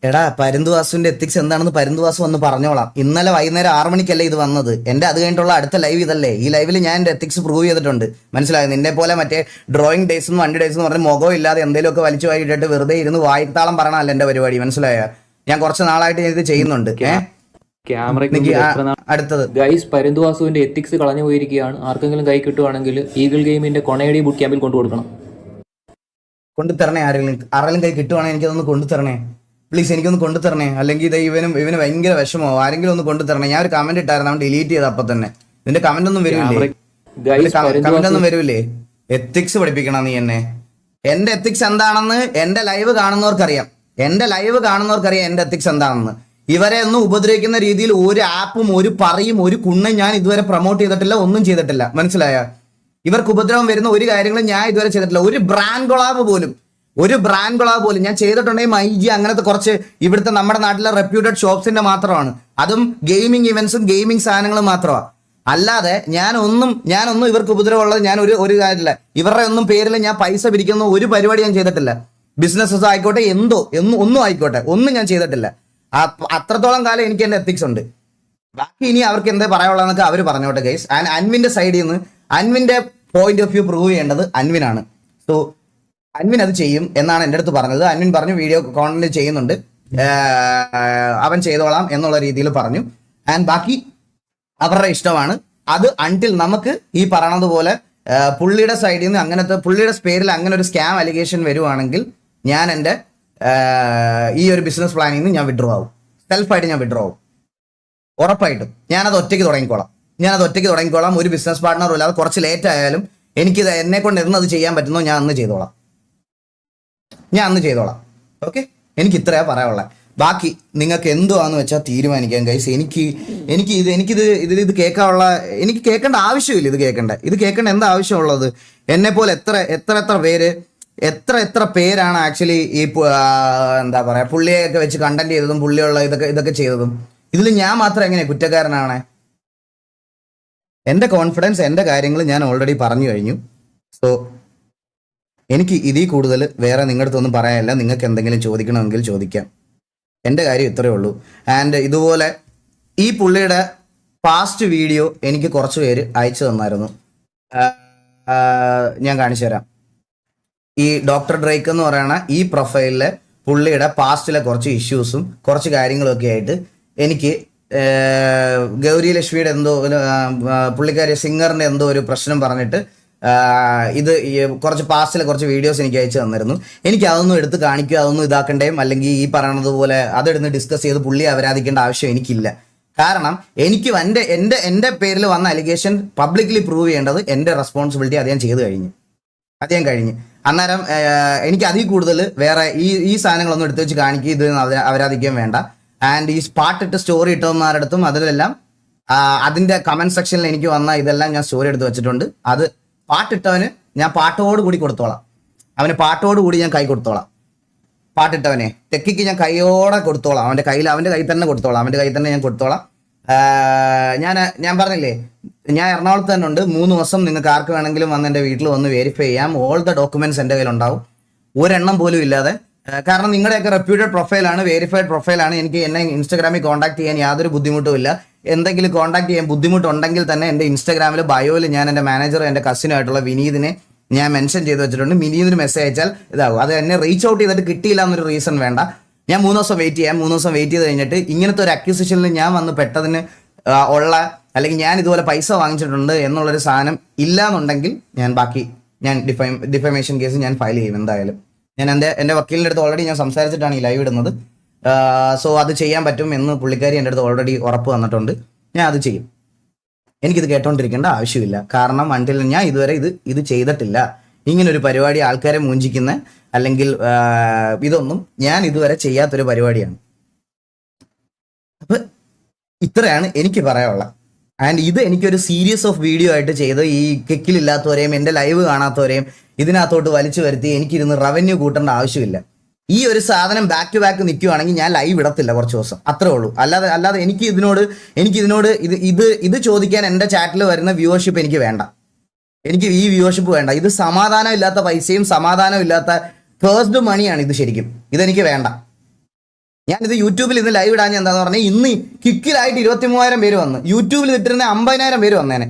എടാ പരുന്തുവാസുവിന്റെ എത്തിക്സ് എന്താണെന്ന് പരുന്തുവാസു വന്ന് പറഞ്ഞോളാം. ഇന്നലെ വൈകുന്നേരം 6 മണിക്കല്ലേ ഇത് വന്നത്. എന്റെ അത് കഴിഞ്ഞിട്ടുള്ള അടുത്ത ലൈവ് ഇതല്ലേ. ഈ ലൈവിൽ ഞാൻ എന്റെ എത്തിക്സ് പ്രൂവ് ചെയ്തിട്ടുണ്ട്. മനസ്സിലായോ? നിന്നെ പോലെ മറ്റേ ഡ്രോയിങ് ഡേയ്സ് എന്നും 100 ഡേയ്സ് എന്ന് പറഞ്ഞ് മുഖം ഇല്ലാതെ എന്തെങ്കിലുമൊക്കെ വലിച്ചു വായിട്ടിട്ട് വെറുതെ ഇരുന്ന് വായിത്താളം പറയണമല്ല എന്റെ പരിപാടി. മനസ്സിലായോ? ഞാൻ കുറച്ച് നാളായിട്ട് ഞാൻ ഇത് ചെയ്യുന്നുണ്ട്. അടുത്തത് ഗൈസ്, പരുന്തുവാസുവിന്റെ എത്തിക്സ് കളഞ്ഞു പോയിരിക്കുകയാണ്. ആർക്കെങ്കിലും കൈ കിട്ടുവാണെങ്കിൽ ഈഗിൾ ഗെയിമിന്റെ കൊണേടി ബുട്ട് ക്യാമ്പിൽ കൊണ്ടു കൊടുക്കണം. കൊണ്ടുതരണേ. ആരെങ്കിലും കൈ കിട്ടുവാണെങ്കിൽ എനിക്കതൊന്ന് കൊണ്ടുതരണേ പ്ലീസ്. എനിക്കൊന്ന് കൊണ്ടുതരണേ. അല്ലെങ്കിൽ ഇത് ഇവന് ഭയങ്കര വിഷമോ. ആരെങ്കിലും ഒന്ന് കൊണ്ടുതരണേ. ഞാൻ ഒരു കമന്റ് ഇട്ടായിരുന്നു, അവൻ ഡിലീറ്റ് ചെയ്ത് അപ്പൊ തന്നെ. നിന്റെ കമന്റ് ഒന്നും വരില്ലേ? കമന്റ് ഒന്നും വരൂലേ? എത്തിക്സ് പഠിപ്പിക്കണം നീ എന്നെ. എന്റെ എത്തിക്സ് എന്താണെന്ന് എന്റെ ലൈവ് കാണുന്നവർക്കറിയാം. എന്റെ എത്തിക്സ് എന്താണെന്ന്. ഇവരെ ഒന്നും ഉപദ്രവിക്കുന്ന രീതിയിൽ ഒരു ആപ്പും ഒരു പറയും ഒരു കുണ്ണും ഞാൻ ഇതുവരെ പ്രൊമോട്ട് ചെയ്തിട്ടില്ല, ഒന്നും ചെയ്തിട്ടില്ല. മനസ്സിലായ? ഇവർക്ക് ഉപദ്രവം വരുന്ന ഒരു കാര്യങ്ങളും ഞാൻ ഇതുവരെ ചെയ്തിട്ടില്ല. ഒരു ബ്രാൻഡ് കൊളാബ് പോലും ഞാൻ ചെയ്തിട്ടുണ്ടെങ്കിൽ മൈജി അങ്ങനത്തെ കുറച്ച് ഇവിടുത്തെ നമ്മുടെ നാട്ടിലെ റെപ്യൂട്ടഡ് ഷോപ്സിന്റെ മാത്രമാണ്. അതും ഗെയിമിംഗ് ഇവന്റ്സും ഗെയിമിംഗ് സാധനങ്ങളും മാത്രമാണ്. അല്ലാതെ ഞാനൊന്നും ഇവർക്ക് ഉപദ്രവമുള്ളത് ഞാൻ ഒരു കാര്യമില്ല. ഇവരുടെ ഒന്നും പേരിൽ ഞാൻ പൈസ പിരിക്കുന്ന ഒരു പരിപാടി ഞാൻ ചെയ്തിട്ടില്ല. ബിസിനസ്സസ് ആയിക്കോട്ടെ, ഒന്നും ആയിക്കോട്ടെ, ഒന്നും ഞാൻ ചെയ്തിട്ടില്ല. അത്രത്തോളം കാലം എനിക്ക് എന്റെ എത്തിക്സ് ഉണ്ട്. ബാക്കി ഇനി അവർക്ക് എന്താ പറയാനുള്ളതെന്നൊക്കെ അവർ പറഞ്ഞോട്ടെ ഗൈസ്. ആൻഡ് അൻവിന്റെ സൈഡിൽ നിന്ന് അൻവിന്റെ പോയിന്റ് ഓഫ് വ്യൂ പ്രൂവ് ചെയ്യേണ്ടത് അൻവിനാണ്. സോ അൻവിൻ അത് ചെയ്യും എന്നാണ് എൻ്റെ അടുത്ത് പറഞ്ഞത്. അൻവിൻ പറഞ്ഞു വീഡിയോ കോണ്ടന്റ് ചെയ്യുന്നുണ്ട്, അവൻ ചെയ്തോളാം എന്നുള്ള രീതിയിൽ പറഞ്ഞു. ആൻഡ് ബാക്കി അവരുടെ ഇഷ്ടമാണ് അത്. അൺടിൽ നമുക്ക് ഈ പറയണത് പോലെ പുള്ളിയുടെ സൈഡിൽ നിന്ന് അങ്ങനത്തെ പുള്ളിയുടെ പേരിൽ അങ്ങനെ ഒരു സ്കാം അലിഗേഷൻ വരുവാണെങ്കിൽ ഞാൻ എൻ്റെ ഈ ഒരു ബിസിനസ് പ്ലാനിൽ നിന്ന് ഞാൻ വിഡ്രോ ആവും. സെൽഫായിട്ട് ഞാൻ വിഡ്രോ ആവും ഉറപ്പായിട്ടും. ഞാനത് ഒറ്റയ്ക്ക് തുടങ്ങിക്കോളാം. ഒരു ബിസിനസ് പാർട്ട്ണറും ഇല്ലാതെ കുറച്ച് ലേറ്റ് ആയാലും എനിക്കിത് എന്നെ കൊണ്ട് അത് ചെയ്യാൻ പറ്റുന്നോ ഞാൻ അന്ന് ചെയ്തോളാം. ഓക്കെ, എനിക്ക് ഇത്രയാ പറയാനുള്ളത്. ബാക്കി നിങ്ങൾക്ക് എന്തുവാന്ന് വെച്ചാൽ തീരുമാനിക്കാം ഗൈസ്. ഇത് കേൾക്കാനുള്ള എനിക്ക് കേൾക്കേണ്ട ആവശ്യമില്ല. ഇത് കേൾക്കേണ്ട എന്താ ആവശ്യമുള്ളത്? എന്നെ പോലെ എത്ര പേരാണ് ആക്ച്വലി ഈ എന്താ പറയാ പുള്ളിയൊക്കെ വെച്ച് കണ്ടന്റ് ചെയ്തതും പുള്ളിയുള്ള ഇതൊക്കെ ചെയ്തതും. ഇതിൽ ഞാൻ മാത്രം എങ്ങനെ കുറ്റക്കാരനാണ്? എൻ്റെ കോൺഫിഡൻസ്, എൻ്റെ കാര്യങ്ങൾ ഞാൻ ഓൾറെഡി പറഞ്ഞു കഴിഞ്ഞു. സോ എനിക്ക് ഇതിൽ കൂടുതൽ വേറെ നിങ്ങളുടെ അടുത്തൊന്നും പറയാനില്ല. നിങ്ങൾക്ക് എന്തെങ്കിലും ചോദിക്കണമെങ്കിൽ ചോദിക്കാം. എൻ്റെ കാര്യം ഇത്രയേ ഉള്ളൂ. ആൻഡ് ഇതുപോലെ ഈ പുള്ളിയുടെ പാസ്റ്റ് വീഡിയോ എനിക്ക് കുറച്ച് പേര് അയച്ചു തന്നായിരുന്നു. ഞാൻ കാണിച്ചു തരാം. ഈ ഡോക്ടർ ഡ്രേക്ക് എന്ന് പറയുന്ന ഈ പ്രൊഫൈലിലെ പുള്ളിയുടെ പാസ്റ്റിലെ കുറച്ച് ഇഷ്യൂസും കുറച്ച് കാര്യങ്ങളൊക്കെ ആയിട്ട് എനിക്ക് ഗൗരി ലക്ഷ്മിയുടെ പുള്ളിക്കാരി സിംഗറിന്റെ ഒരു പ്രശ്നം പറഞ്ഞിട്ട് ഇത് കുറച്ച് പാസ്റ്റിലെ കുറച്ച് വീഡിയോസ് എനിക്ക് അയച്ചു തന്നിരുന്നു. എനിക്ക് അതൊന്നും എടുത്ത് കാണിക്കുക, അതൊന്നും ഇതാക്കണ്ടേയും അല്ലെങ്കിൽ ഈ പറയണത് പോലെ അതെടുത്ത് ഡിസ്കസ് ചെയ്ത് പുള്ളിയെ അപരാധിക്കേണ്ട ആവശ്യം എനിക്കില്ല. കാരണം എനിക്ക് എൻ്റെ പേരിൽ വന്ന അലിഗേഷൻ പബ്ലിക്കലി പ്രൂവ് ചെയ്യേണ്ടത് എൻ്റെ റെസ്പോൺസിബിലിറ്റി അത് ഞാൻ ചെയ്ത് കഴിഞ്ഞു. അന്നേരം എനിക്ക് അതിൽ കൂടുതൽ വേറെ ഈ സാധനങ്ങളൊന്നും എടുത്തു വെച്ച് കാണിക്കുക, ഇത് അപരാധിക്കാൻ വേണ്ട. ആൻഡ് ഈ പാട്ടിട്ട് സ്റ്റോറി ഇട്ടവന്മാരടുത്തും അതിലെല്ലാം അതിന്റെ കമന്റ് സെക്ഷനിൽ എനിക്ക് വന്ന ഇതെല്ലാം ഞാൻ സ്റ്റോറി എടുത്ത് വെച്ചിട്ടുണ്ട്. അത് പാട്ടിട്ടവന് ഞാൻ പാട്ടോടുകൂടി കൊടുത്തോളാം. അവന് പാട്ടോടുകൂടി ഞാൻ കൈ കൊടുത്തോളാം. പാട്ടിട്ടവനെ തെക്കിക്ക് ഞാൻ കൈയോടെ കൊടുത്തോളാം. അവന്റെ കയ്യിൽ തന്നെ കൊടുത്തോളാം. ഞാൻ പറഞ്ഞില്ലേ, ഞാൻ എറണാകുളത്ത് തന്നെ ഉണ്ട്. 3 ദിവസം നിങ്ങൾക്ക് ആർക്ക് വേണമെങ്കിലും വന്ന് എൻ്റെ വീട്ടിൽ വന്ന് വെരിഫൈ ചെയ്യാം. ഓൾ ദ ഡോക്യുമെന്റ്സ് എൻ്റെ കയ്യിലുണ്ടാവും, ഒരെണ്ണം പോലും ഇല്ലാതെ. കാരണം നിങ്ങളുടെയൊക്കെ റെപ്യൂട്ടഡ് പ്രൊഫൈലാണ്, വെരിഫൈഡ് പ്രൊഫൈലാണ്. എനിക്ക് എന്നെ ഇൻസ്റ്റാഗ്രാമിൽ കോൺടാക്ട് ചെയ്യാൻ യാതൊരു ബുദ്ധിമുട്ടും ഇല്ല. എന്തെങ്കിലും കോൺടാക്ട് ചെയ്യാൻ ബുദ്ധിമുട്ടുണ്ടെങ്കിൽ തന്നെ എൻ്റെ ഇൻസ്റ്റാഗ്രാമിൽ ബയോയിൽ ഞാൻ എൻ്റെ മാനേജർ, എൻ്റെ കസിനായിട്ടുള്ള വിനീതിനെ ഞാൻ മെൻഷൻ ചെയ്ത് വെച്ചിട്ടുണ്ട്. വിനീതിന് മെസ്സേജ് അയച്ചാൽ ഇതാകും. അത് എന്നെ റീച്ച് ഔട്ട് ചെയ്തിട്ട് കിട്ടിയില്ല എന്നൊരു റീസൺ വേണ്ട. ഞാൻ 3 ദിവസം വെയിറ്റ് ചെയ്യാം. 3 ദിവസം വെയിറ്റ് ചെയ്ത് കഴിഞ്ഞിട്ട് ഇങ്ങനത്തെ ഒരു അക്യൂസിഷനിൽ ഞാൻ വന്ന് പെട്ടതിന് ഉള്ള അല്ലെങ്കിൽ ഞാൻ ഇതുപോലെ പൈസ വാങ്ങിച്ചിട്ടുണ്ട് എന്നുള്ളൊരു സാധനം ഇല്ല എന്നുണ്ടെങ്കിൽ ഞാൻ ഡിഫമേഷൻ കേസ് ഞാൻ ഫയൽ ചെയ്യും എന്തായാലും. ഞാൻ എൻ്റെ വക്കീലിൻ്റെ അടുത്ത് ഓൾറെഡി ഞാൻ സംസാരിച്ചിട്ടാണ് ഈ ലൈവ് ഇടുന്നത്. സോ അത് ചെയ്യാൻ പറ്റും എന്ന് പുള്ളിക്കാരി എൻ്റെ അടുത്ത് ഓൾറെഡി ഉറപ്പ് തന്നിട്ടുണ്ട്. ഞാൻ അത് ചെയ്യും. എനിക്കിത് കേട്ടോണ്ടിരിക്കേണ്ട ആവശ്യമില്ല. കാരണം അണ്ടിൽ ഞാൻ ഇതുവരെ ഇത് ചെയ്തിട്ടില്ല. ഇങ്ങനൊരു പരിപാടി ആൾക്കാരെ മൂഞ്ചിക്കുന്ന അല്ലെങ്കിൽ ഇതൊന്നും ഞാൻ ഇതുവരെ ചെയ്യാത്തൊരു പരിപാടിയാണ്. അപ്പൊ ഇത്രയാണ് എനിക്ക് പറയാനുള്ളത്. ആൻഡ് ഇത് എനിക്കൊരു സീരീസ് ഓഫ് വീഡിയോ ആയിട്ട് ചെയ്ത് ഈ കിക്കിലില്ലാത്തവരെയും എൻ്റെ ലൈവ് കാണാത്തവരെയും ഇതിനകത്തോട്ട് വലിച്ചു വരുത്തി എനിക്കിരുന്ന് റവന്യൂ കൂട്ടേണ്ട ആവശ്യമില്ല. ഈ ഒരു സാധനം ബാക്ക് ടു ബാക്ക് നിൽക്കുവാണെങ്കിൽ ഞാൻ ലൈവ് ഇടത്തില്ല കുറച്ച് ദിവസം, അത്രേ ഉള്ളൂ. അല്ലാതെ എനിക്ക് ഇതിനോട് ഇത് ചോദിക്കാൻ എൻ്റെ ചാറ്റിൽ വരുന്ന വ്യൂവർഷിപ്പ് എനിക്ക് വേണ്ട. എനിക്ക് ഈ വ്യൂവർഷിപ്പ് വേണ്ട. ഇത് സമാധാനം ഇല്ലാത്ത പൈസയും സമാധാനം ഇല്ലാത്ത ഫേസ്റ്റ് മണിയാണ് ഇത്. ശരിക്കും ഇതെനിക്ക് വേണ്ട. ഞാനിത് യൂട്യൂബിൽ ഇന്ന് ലൈവ് ഇടാൻ എന്താന്ന് പറഞ്ഞാൽ ഇന്ന് കിക്കിലായിട്ട് 23,000 പേര് വന്നു. യൂട്യൂബിൽ ഇട്ടിരുന്ന 50,000 പേര് വന്നേനെ.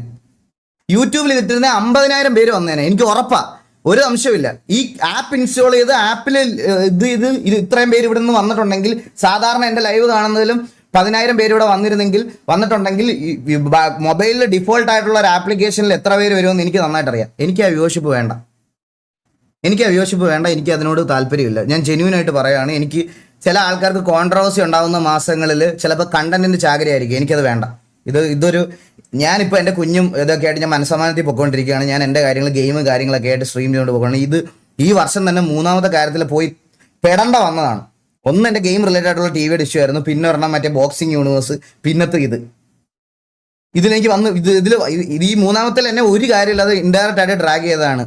യൂട്യൂബിൽ ഇട്ടിരുന്ന 50,000 പേര് വന്നേനെ. എനിക്ക് ഉറപ്പാ, ഒരു സംശയമില്ല. ഈ ആപ്പ് ഇൻസ്റ്റാൾ ചെയ്ത് ആപ്പിൽ ഇത് ഇത്രയും പേര് ഇവിടെ നിന്ന് വന്നിട്ടുണ്ടെങ്കിൽ, സാധാരണ എൻ്റെ ലൈവ് കാണുന്നതിലും 10,000 പേര് ഇവിടെ വന്നിട്ടുണ്ടെങ്കിൽ മൊബൈലിൽ ഡിഫോൾട്ട് ആയിട്ടുള്ള ഒരു ആപ്ലിക്കേഷനിൽ എത്ര പേര് വരുമെന്ന് എനിക്ക് നന്നായിട്ട് അറിയാം. എനിക്ക് ആ വ്യൂവർഷിപ്പ് വേണ്ട. എനിക്ക് അതിനോട് താല്പര്യമില്ല. ഞാൻ ജെന്യൂനായിട്ട് പറയുകയാണ്. എനിക്ക് ചില ആൾക്കാർക്ക് കോൺട്രവേഴ്സി ഉണ്ടാകുന്ന മാസങ്ങളിൽ ചിലപ്പോൾ കണ്ടന്റിന്റെ ചാകരയായിരിക്കും. എനിക്കത് വേണ്ട. ഇതൊരു ഞാനിപ്പോൾ എൻ്റെ കുഞ്ഞും ഇതൊക്കെ ആയിട്ട് ഞാൻ മനസ്സമാനത്തിൽ പൊയ്ക്കൊണ്ടിരിക്കുകയാണ്. ഞാൻ എൻ്റെ കാര്യങ്ങളൊക്കെ ആയിട്ട് സ്ട്രീം ചെയ്തുകൊണ്ട് പോകുകയാണ്. ഈ വർഷം തന്നെ 3ാമത്തെ കാര്യത്തിൽ പോയി പെടേണ്ട വന്നതാണ്. ഒന്ന് എൻ്റെ ഗെയിം റിലേറ്റഡ് ആയിട്ടുള്ള ടിവിയുടെ ഇഷ്യൂ ആയിരുന്നു, പിന്നെ ഒരെണ്ണം മറ്റേ ബോക്സിംഗ് യൂണിവേഴ്സ്, പിന്നത്തെ ഇതിലേക്ക് വന്ന് ഇതിൽ ഈ 3ാമത്തിൽ എന്നെ ഒരു കാര്യമില്ലാതെ ഇൻഡയറക്റ്റ് ആയിട്ട് ഡ്രാഗ് ചെയ്തതാണ്.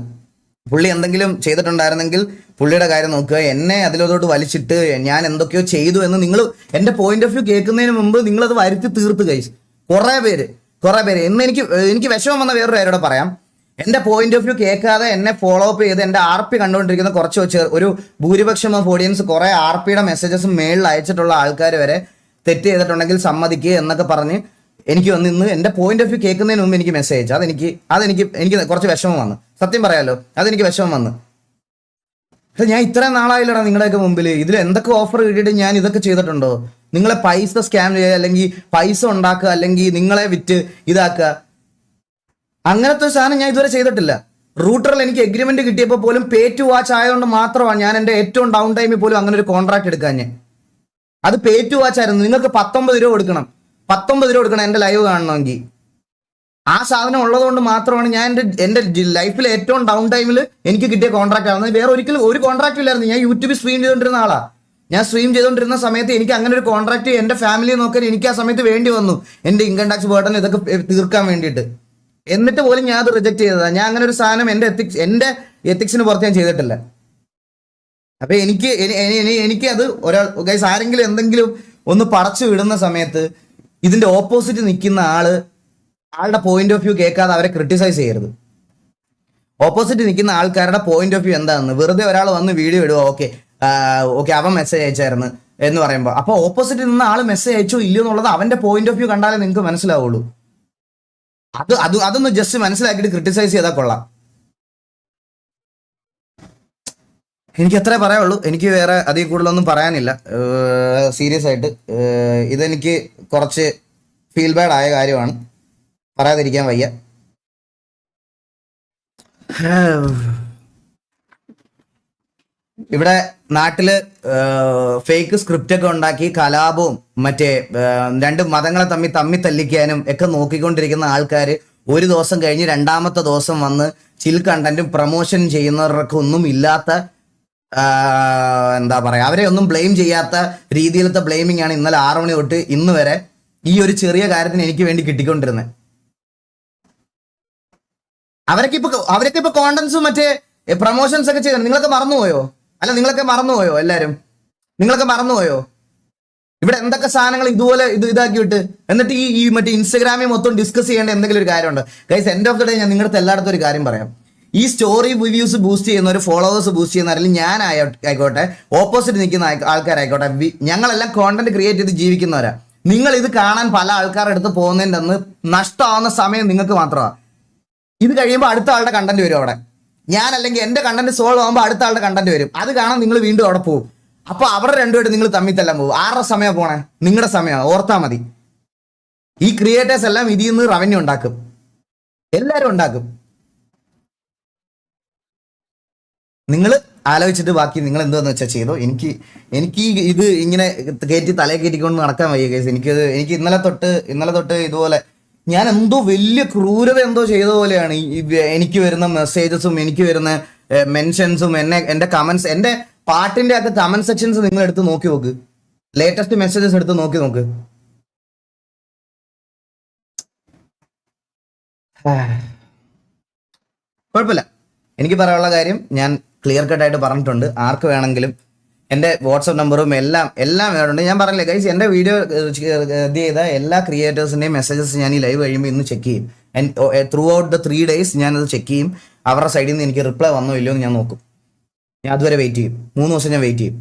പുള്ളി എന്തെങ്കിലും ചെയ്തിട്ടുണ്ടായിരുന്നെങ്കിൽ പുള്ളിയുടെ കാര്യം നോക്കുക. എന്നെ അതിലോട്ട് വലിച്ചിട്ട് ഞാൻ എന്തൊക്കെയോ ചെയ്തു എന്ന് നിങ്ങൾ എൻ്റെ പോയിന്റ് ഓഫ് വ്യൂ കേൾക്കുന്നതിന് മുമ്പ് നിങ്ങളത് വരുത്തി തീർത്ത് കഴിച്ചു. കുറേ പേര് എന്ന് എനിക്ക് വിഷമം വന്ന വേറൊരു കാര്യോടെ പറയാം. എൻ്റെ പോയിന്റ് ഓഫ് വ്യൂ കേൾക്കാതെ എന്നെ ഫോളോ അപ്പ് ചെയ്ത് എൻ്റെ RP കണ്ടുകൊണ്ടിരിക്കുന്ന ഒരു ഭൂരിപക്ഷം ഓഫ് ഓഡിയൻസ് കുറേ RPയുടെ മെസ്സേജസ് മേളിൽ അയച്ചിട്ടുള്ള ആൾക്കാർ വരെ തെറ്റ് ചെയ്തിട്ടുണ്ടെങ്കിൽ സമ്മതിക്കുക എന്നൊക്കെ പറഞ്ഞ് എനിക്ക് വന്ന് ഇന്ന് എൻ്റെ പോയിന്റ് ഓഫ് വ്യൂ കേൾക്കുന്നതിന് മുമ്പ് എനിക്ക് മെസ്സേജ് അതെനിക്ക് കുറച്ച് വിഷമം വന്നു. സത്യം പറയാലോ, അതെനിക്ക് വിഷമം വന്നു. പക്ഷെ ഞാൻ ഇത്രയും നാളായില്ലടാ നിങ്ങളുടെയൊക്കെ മുമ്പിൽ ഇതിൽ എന്തൊക്കെ ഓഫർ കിട്ടിയിട്ട് ഞാൻ ഇതൊക്കെ ചെയ്തിട്ടുണ്ടോ? നിങ്ങളെ പൈസ സ്കാം ചെയ്യുക, അല്ലെങ്കിൽ പൈസ ഉണ്ടാക്കുക, അല്ലെങ്കിൽ നിങ്ങളെ വിറ്റ് ഇതാക്കുക, അങ്ങനത്തെ സാധനം ഞാൻ ഇതുവരെ ചെയ്തിട്ടില്ല. റൂട്ടറിൽ എനിക്ക് എഗ്രിമെന്റ് കിട്ടിയപ്പോൾ പോലും പേ ടു വാച്ച് ആയതുകൊണ്ട് മാത്രമാണ് ഞാൻ എൻ്റെ ഏറ്റവും ഡൗൺ ടൈമിൽ പോലും അങ്ങനെ ഒരു കോൺട്രാക്ട് എടുക്കാൻ. അത് പേ ടു വാച്ച് ആയിരുന്നു. നിങ്ങൾക്ക് 19 രൂപ കൊടുക്കണം എൻ്റെ ലൈവ് കാണണമെങ്കിൽ. ആ സാധനം ഉള്ളതുകൊണ്ട് മാത്രമാണ് ഞാൻ എൻ്റെ ലൈഫിൽ ഏറ്റവും ഡൗൺ ടൈമിൽ എനിക്ക് കിട്ടിയ കോൺട്രാക്ട് ആവുന്നത്. വേറെ ഒരിക്കലും ഒരു കോൺട്രാക്ട് ഇല്ലായിരുന്നു. ഞാൻ യൂട്യൂബിൽ സ്ട്രീം ചെയ്തുകൊണ്ടിരുന്ന ആളാ. ഞാൻ സ്ട്രീം ചെയ്തുകൊണ്ടിരുന്ന സമയത്ത് എനിക്ക് അങ്ങനെ ഒരു കോൺട്രാക്ട് എൻ്റെ ഫാമിലിയെ നോക്കാൻ എനിക്ക് ആ സമയത്ത് വേണ്ടി വന്നു, എൻ്റെ ഇൻകം ടാക്സ് ബർഡൻ ഇതൊക്കെ തീർക്കാൻ വേണ്ടിയിട്ട്. എന്നിട്ട് പോലും ഞാൻ അത് റിജക്ട് ചെയ്തതാണ്. ഞാൻ അങ്ങനെ ഒരു സാധനം എൻ്റെ എത്തിക്സിന് പുറത്ത് ഞാൻ ചെയ്തിട്ടില്ല. അപ്പൊ എനിക്ക് അത് ഗൈസ് ആരെങ്കിലും എന്തെങ്കിലും ഒന്ന് പടച്ചു വിടുന്ന സമയത്ത് ഇതിന്റെ ഓപ്പോസിറ്റ് നിൽക്കുന്ന ആളുടെ പോയിന്റ് ഓഫ് വ്യൂ കേൾക്കാതെ അവരെ ക്രിട്ടിസൈസ് ചെയ്യരുത്. ഓപ്പോസിറ്റ് നിൽക്കുന്ന ആൾക്കാരുടെ പോയിന്റ് ഓഫ് വ്യൂ എന്താണെന്ന് വെറുതെ ഒരാൾ വന്ന് വീഡിയോ ഇടുക, ഓക്കെ അവൻ മെസ്സേജ് അയച്ചായിരുന്നു എന്ന് പറയുമ്പോൾ, അപ്പൊ ഓപ്പോസിറ്റ് നിന്ന ആൾ മെസ്സേജ് അയച്ചോ ഇല്ലയോ എന്നുള്ളത് അവന്റെ പോയിന്റ് ഓഫ് വ്യൂ കണ്ടാലേ നിങ്ങൾക്ക് മനസ്സിലാവുള്ളൂ. അതൊന്ന് ജസ്റ്റ് മനസ്സിലാക്കിയിട്ട് ക്രിട്ടിസൈസ് ചെയ്താൽ കൊള്ളാം. എനിക്ക് അത്രേ പറയാനുള്ളൂ. എനിക്ക് വേറെ അതിൽ കൂടുതലൊന്നും പറയാനില്ല. സീരിയസ് ആയിട്ട് ഇതെനിക്ക് കുറച്ച് ഫീൽ ബാഡ് ആയ കാര്യമാണ്, പറയാതിരിക്കാൻ വയ്യ. ഇവിടെ നാട്ടില് ഫേക്ക് സ്ക്രിപ്റ്റ് ഒക്കെ ഉണ്ടാക്കി കലാപവും മറ്റേ രണ്ട് മതങ്ങളെ തമ്മി തല്ലിക്കാനും ഒക്കെ നോക്കിക്കൊണ്ടിരിക്കുന്ന ആൾക്കാർ ഒരു ദിവസം കഴിഞ്ഞ് 2ാമത്തെ ദിവസം വന്ന് ചിൽ കണ്ടന്റും പ്രൊമോഷനും ചെയ്യുന്നവർക്ക് ഒന്നും ഇല്ലാത്ത എന്താ പറയാ, അവരെ ഒന്നും ബ്ലെയിം ചെയ്യാത്ത രീതിയിലത്തെ ബ്ലെയിമിംഗ് ആണ് ഇന്നലെ 6 മണി തൊട്ട് ഇന്ന് വരെ ഈ ഒരു ചെറിയ കാര്യത്തിന് എനിക്ക് വേണ്ടി കിട്ടിക്കൊണ്ടിരുന്നത്. അവരൊക്കെ ഇപ്പൊ കോണ്ടന്റ്സും മറ്റേ പ്രൊമോഷൻസ് ഒക്കെ ചെയ്യണം. നിങ്ങളൊക്കെ മറന്നുപോയോ? എല്ലാരും നിങ്ങളൊക്കെ മറന്നുപോയോ? ഇവിടെ എന്തൊക്കെ സാധനങ്ങൾ ഇതുപോലെ ഇതാക്കി വിട്ട് എന്നിട്ട് ഈ മറ്റേ ഇൻസ്റ്റാഗ്രാമിൽ മൊത്തം ഡിസ്കസ് ചെയ്യേണ്ട എന്തെങ്കിലും ഒരു കാര്യമുണ്ട്. Guys, end of the day ഞാൻ നിങ്ങളുടെ എല്ലായിടത്തും ഒരു കാര്യം പറയാം. ഈ സ്റ്റോറി റിവ്യൂസ് ബൂസ്റ്റ് ചെയ്യുന്നവർ, ഫോളോവേഴ്സ് ബൂസ്റ്റ് ചെയ്യുന്നവരിൽ ഞാൻ ആയിക്കോട്ടെ, ഓപ്പോസിറ്റ് നിൽക്കുന്ന ആൾക്കാരായിക്കോട്ടെ, ഞങ്ങളെല്ലാം കോണ്ടന്റ് ക്രിയേറ്റ് ചെയ്ത് ജീവിക്കുന്നവരാ. നിങ്ങൾ ഇത് കാണാൻ പല ആൾക്കാരുടെ അടുത്ത് പോകുന്നതിൻ്റെ അന്ന് നഷ്ടമാവുന്ന സമയം നിങ്ങൾക്ക് മാത്രമാണ്. ഇത് കഴിയുമ്പോൾ അടുത്ത ആളുടെ കണ്ടന്റ് വരും അവിടെ. ഞാൻ അല്ലെങ്കിൽ എൻ്റെ കണ്ടന്റ് സോൾവ് ആകുമ്പോൾ അടുത്ത ആളുടെ കണ്ടന്റ് വരും. അത് കാണാൻ നിങ്ങൾ വീണ്ടും അവിടെ പോകും. അപ്പൊ അവരുടെ രണ്ടുപേരും നിങ്ങൾ തമ്മിൽ പോകും. ആരുടെ സമയം പോണേ? നിങ്ങളുടെ സമയം. ഓർത്താ മതി. ഈ ക്രിയേറ്റേഴ്സ് എല്ലാം ഇതിൽ നിന്ന് റവന്യൂ ഉണ്ടാക്കും, എല്ലാവരും ഉണ്ടാക്കും. നിങ്ങൾ ആലോചിച്ചിട്ട് ബാക്കി നിങ്ങൾ എന്താന്ന് വെച്ചാൽ ചെയ്തോ. എനിക്ക് ഇത് ഇങ്ങനെ തലയെ കയറ്റിക്കൊണ്ട് നടക്കാൻ വയ്യ കേസ്. എനിക്ക് ഇന്നലെ തൊട്ട് ഇതുപോലെ ഞാൻ എന്തോ വലിയ ക്രൂരത എന്തോ ചെയ്ത പോലെയാണ് എനിക്ക് വരുന്ന മെസ്സേജസും എനിക്ക് വരുന്ന മെൻഷൻസും എൻ്റെ കമന്റ്സ്, എൻ്റെ പാട്ടിന്റെ ഒക്കെ കമന്റ് സെക്ഷൻസ് നിങ്ങൾ എടുത്ത് നോക്കി നോക്ക്. ലേറ്റസ്റ്റ് മെസ്സേജസ് എടുത്ത് നോക്ക്. കുഴപ്പമില്ല. എനിക്ക് പറയാനുള്ള കാര്യം ഞാൻ ക്ലിയർ കട്ടായിട്ട് പറഞ്ഞിട്ടുണ്ട്. ആർക്ക് വേണമെങ്കിലും എൻ്റെ വാട്സപ്പ് നമ്പറും എല്ലാം വേറുണ്ട്. ഞാൻ പറഞ്ഞില്ലേ ഗൈസ്, എൻ്റെ വീഡിയോ ഇത് ചെയ്ത എല്ലാ ക്രിയേറ്റേഴ്സിൻ്റെയും മെസ്സേജസ് ഞാൻ ഈ ലൈവ് കഴിയുമ്പോൾ ഇന്ന് ചെക്ക് ചെയ്യും. ത്രൂ ഔട്ട് ദ 3 days ഞാനത് ചെക്ക് ചെയ്യും. അവരുടെ സൈഡിൽ നിന്ന് എനിക്ക് റിപ്ലൈ വന്നോ ഇല്ലയോ എന്ന് ഞാൻ നോക്കും. ഞാൻ അതുവരെ വെയിറ്റ് ചെയ്യും. 3 ദിവസം ഞാൻ വെയിറ്റ് ചെയ്യും.